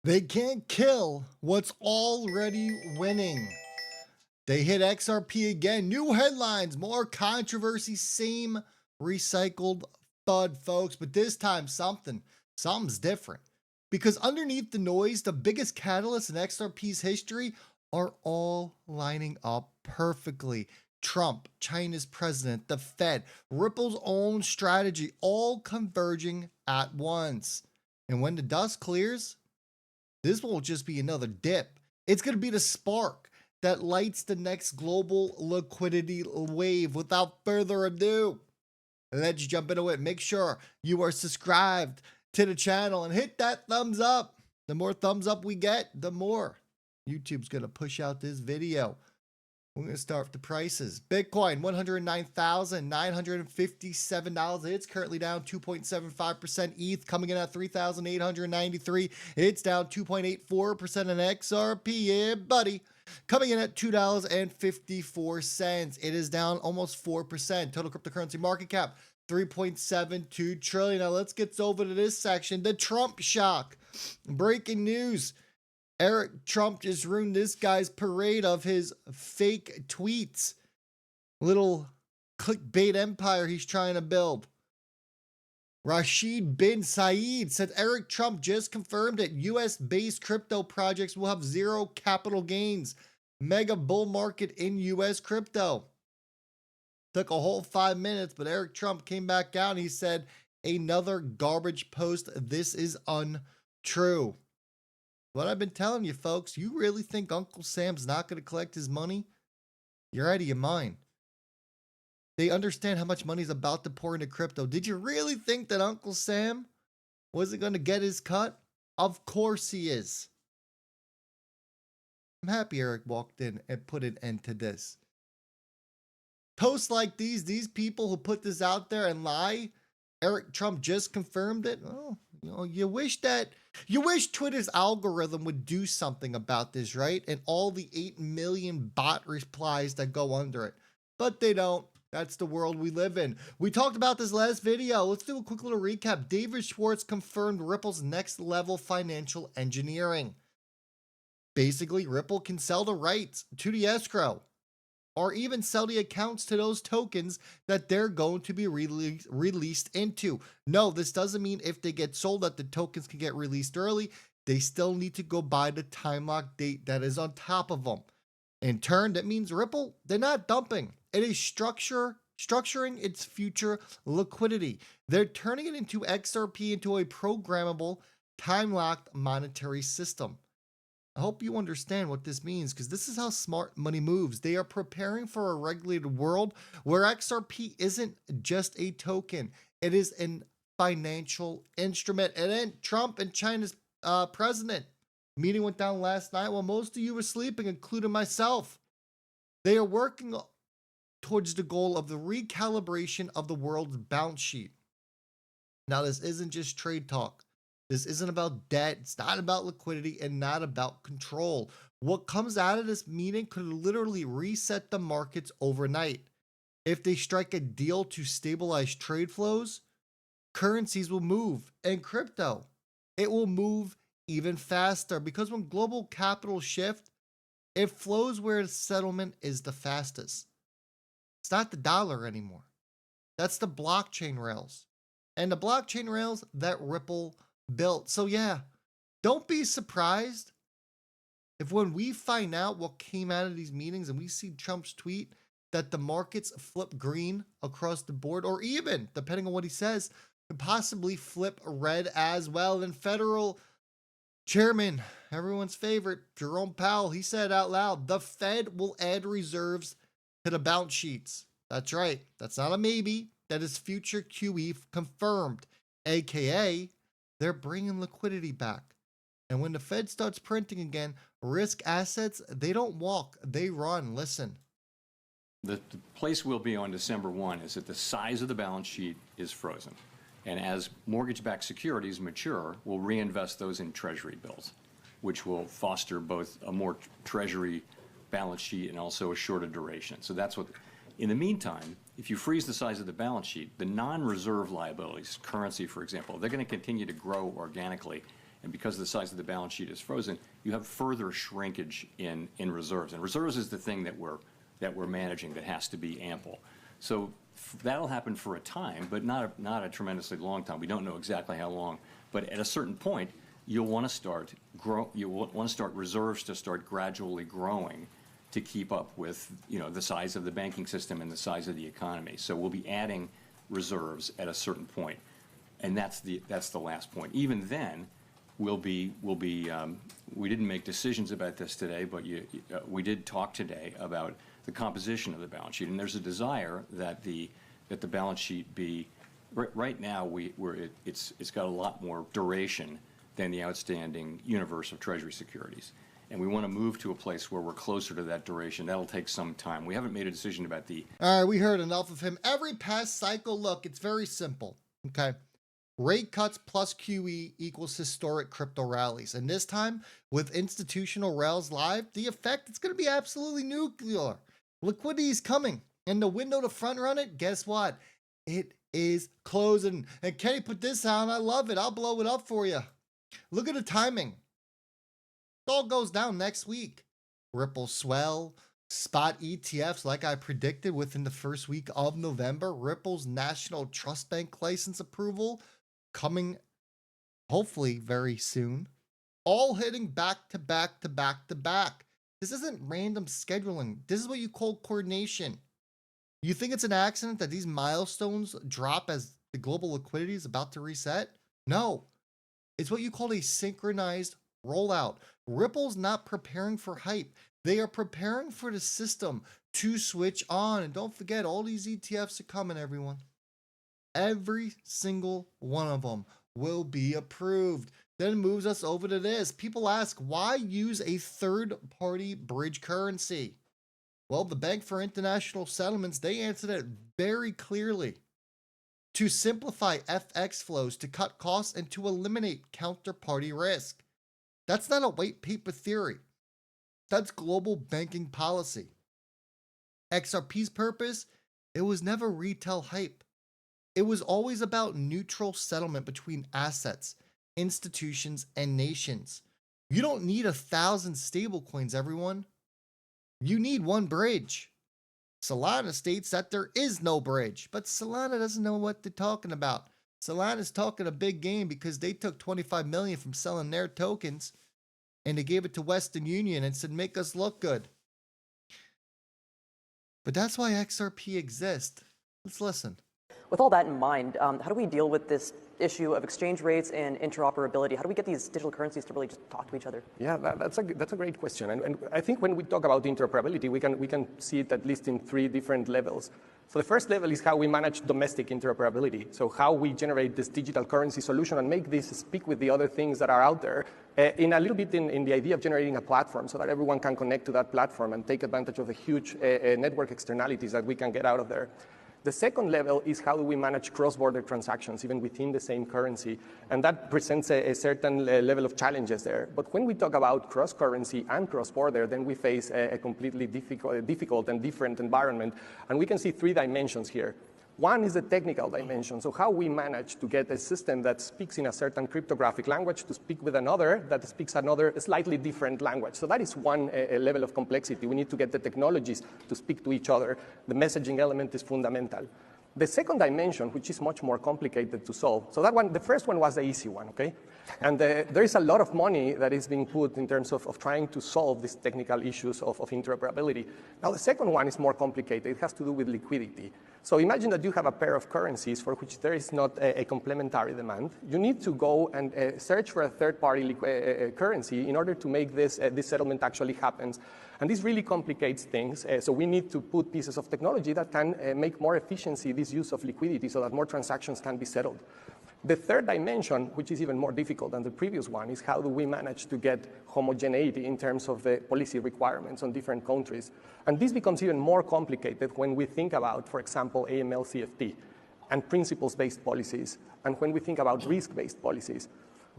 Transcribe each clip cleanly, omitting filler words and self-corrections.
They can't kill what's already winning. They hit XRP again. New headlines, more controversy, same recycled FUD, folks. But this time, something's different. Because underneath the noise, the biggest catalysts in XRP's history are all lining up perfectly. Trump, China's president, the Fed, Ripple's own strategy, all converging at once. And when the dust clears, this won't just be another dip. It's going to be the spark that lights the next global liquidity wave. Without further ado, let's jump into it. Make sure you are subscribed to the channel and hit that thumbs up. The more thumbs up we get, the more YouTube's going to push out this video. We're going to start with the prices. Bitcoin, $109,957. It's currently down 2.75%. ETH coming in at $3,893. It's down 2.84%. And XRP, yeah, buddy, coming in at $2.54. It is down almost 4%. Total cryptocurrency market cap, 3.72 trillion. Now let's get over to this section. The Trump shock. Breaking news. Eric Trump just ruined this guy's parade of his fake tweets. Little clickbait empire he's trying to build. Rashid bin Saeed said Eric Trump just confirmed that US-based crypto projects will have zero capital gains. Mega bull market in US crypto. Took a whole 5 minutes, but Eric Trump came back out and he said, another garbage post. This is untrue. What I've been telling you, folks, you really think Uncle Sam's not going to collect his money? You're out of your mind. They understand how much money's about to pour into crypto. Did you really think that Uncle Sam wasn't going to get his cut? Of course he is. I'm happy Eric walked in and put an end to this. Posts like these people who put this out there and lie, Eric Trump just confirmed it. Oh, you know, you wish Twitter's algorithm would do something about this, right? And all the 8 million bot replies that go under it. But they don't. That's the world we live in. We talked about this last video. Let's do a quick little recap. David Schwartz confirmed Ripple's next level financial engineering. Basically, Ripple can sell the rights to the escrow, or even sell the accounts to those tokens that they're going to be released into. No, this doesn't mean if they get sold that the tokens can get released early. They still need to go by the time lock date that is on top of them. In turn, that means Ripple, they're not dumping. It is structuring its future liquidity. They're turning it into XRP into a programmable, time-locked monetary system. I hope you understand what this means, because this is how smart money moves. They are preparing for a regulated world where XRP isn't just a token. It is a financial instrument. And then Trump and China's president meeting went down last night while most of you were sleeping, including myself. They are working towards the goal of the recalibration of the world's balance sheet. Now, this isn't just trade talk. This isn't about debt. It's not about liquidity and not about control. What comes out of this meeting could literally reset the markets overnight. If they strike a deal to stabilize trade flows, currencies will move, and crypto, it will move even faster, because when global capital shift, it flows where the settlement is the fastest. It's not the dollar anymore. That's the blockchain rails. And the blockchain rails that Ripple built. So yeah, don't be surprised if when we find out what came out of these meetings and we see Trump's tweet that the markets flip green across the board, or even, depending on what he says, could possibly flip red as well. And Federal Chairman, everyone's favorite, Jerome Powell, he said out loud, the Fed will add reserves to the balance sheets. That's right. That's not a maybe. That is future QE confirmed, aka they're bringing liquidity back. And when the Fed starts printing again, risk assets, they don't walk, they run. Listen. The place we'll be on December 1 is that the size of the balance sheet is frozen. And as mortgage-backed securities mature, we'll reinvest those in treasury bills, which will foster both a more treasury balance sheet and also a shorter duration. So that's what, in the meantime, if you freeze the size of the balance sheet, the non-reserve liabilities, currency, for example, they're going to continue to grow organically. and because the size of the balance sheet is frozen, you have further shrinkage in reserves. And reserves is the thing that we're managing that has to be ample. So that'll happen for a time, but not a tremendously long time. We don't know exactly how long, but at a certain point, you'll want to start reserves to start gradually growing to keep up with the size of the banking system and the size of the economy. So we'll be adding reserves at a certain point, and that's the last point. Even then, we didn't make decisions about this today, but we did talk today about the composition of the balance sheet, and there's a desire that the balance sheet be right now it's got a lot more duration than the outstanding universe of Treasury securities. And we want to move to a place where we're closer to that duration. That'll take some time. We haven't made a decision about the... All right, we heard enough of him. Every past cycle, look, it's very simple, okay? Rate cuts plus QE equals historic crypto rallies. And this time, with institutional rails live, the effect is going to be absolutely nuclear. Liquidity is coming. And the window to front run it, guess what? It is closing. And Kenny put this on. I love it. I'll blow it up for you. Look at the timing. It all goes down next week. Ripple swell, spot ETFs like I predicted within the first week of November. Ripple's National Trust Bank license approval coming hopefully very soon. All hitting back to back to back to back. This isn't random scheduling. This is what you call coordination. You think it's an accident that these milestones drop as the global liquidity is about to reset? No. It's what you call a synchronized rollout. Ripple's not preparing for hype. They are preparing for the system to switch on. And don't forget, all these ETFs are coming, everyone. Every single one of them will be approved. Then it moves us over to this. People ask, why use a third-party bridge currency? Well, the Bank for International Settlements, they answered it very clearly. To simplify FX flows, to cut costs, and to eliminate counterparty risk. That's not a white paper theory. That's global banking policy. XRP's purpose, it was never retail hype. It was always about neutral settlement between assets, institutions, and nations. You don't need 1,000 stablecoins, everyone. You need one bridge. Solana states that there is no bridge, but Solana doesn't know what they're talking about. Solana's talking a big game because they took 25 million from selling their tokens and they gave it to Western Union and said, make us look good. But that's why XRP exists. Let's listen. With all that in mind, how do we deal with this issue of exchange rates and interoperability? How do we get these digital currencies to really just talk to each other? Yeah, that's a great question. And I think when we talk about interoperability, we can see it at least in 3 different levels. So the first level is how we manage domestic interoperability. So how we generate this digital currency solution and make this speak with the other things that are out there in a little bit in the idea of generating a platform so that everyone can connect to that platform and take advantage of the huge network externalities that we can get out of there. The second level is how do we manage cross-border transactions, even within the same currency, and that presents a certain level of challenges there. But when we talk about cross-currency and cross-border, then we face a completely difficult and different environment, and we can see 3 dimensions here. One is the technical dimension, so how we manage to get a system that speaks in a certain cryptographic language to speak with another that speaks another slightly different language. So that is one level of complexity. We need to get the technologies to speak to each other. The messaging element is fundamental. The second dimension, which is much more complicated to solve, so that one, the first one was the easy one, okay? And there is a lot of money that is being put in terms of trying to solve these technical issues of interoperability. Now, the second one is more complicated. It has to do with liquidity. So imagine that you have a pair of currencies for which there is not a complementary demand. You need to go and search for a third-party currency in order to make this settlement actually happen. And this really complicates things. So we need to put pieces of technology that can make more efficiency this use of liquidity so that more transactions can be settled. The third dimension, which is even more difficult than the previous one, is how do we manage to get homogeneity in terms of the policy requirements on different countries. And this becomes even more complicated when we think about, for example, AML-CFT and principles-based policies, and when we think about risk-based policies.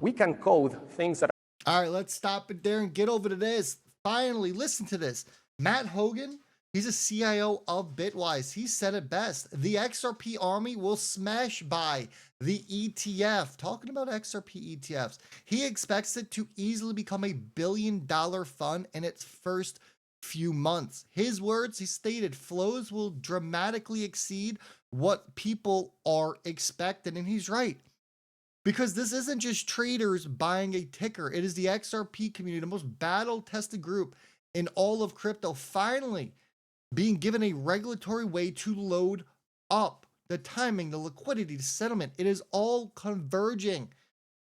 We can code things that... All right, let's stop it there and get over to this. Finally, listen to this. Matt Hogan, He's a CIO of Bitwise. He said it best. The XRP army will smash by the ETF. Talking about XRP ETFs, he expects it to easily become a $1 billion fund in its first few months. His words, he stated, flows will dramatically exceed what people are expecting. And he's right. Because this isn't just traders buying a ticker. It is the XRP community, the most battle-tested group in all of crypto, finally being given a regulatory way to load up. The timing, the liquidity, the settlement, it is all converging.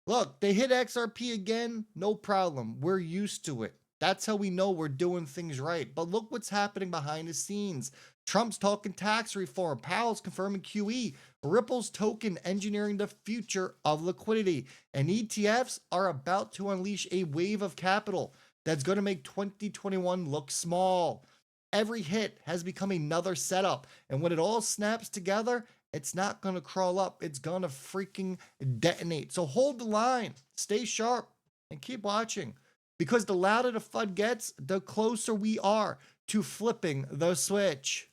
Look, they hit XRP again, no problem. We're used to it. That's how we know we're doing things right. But look what's happening behind the scenes. Trump's talking tax reform. Powell's confirming QE. Ripple's token engineering the future of liquidity. And ETFs are about to unleash a wave of capital that's going to make 2021 look small. Every hit has become another setup. And when it all snaps together, it's not going to crawl up. It's going to freaking detonate. So hold the line, stay sharp, and keep watching. Because the louder the FUD gets, the closer we are to flipping the switch.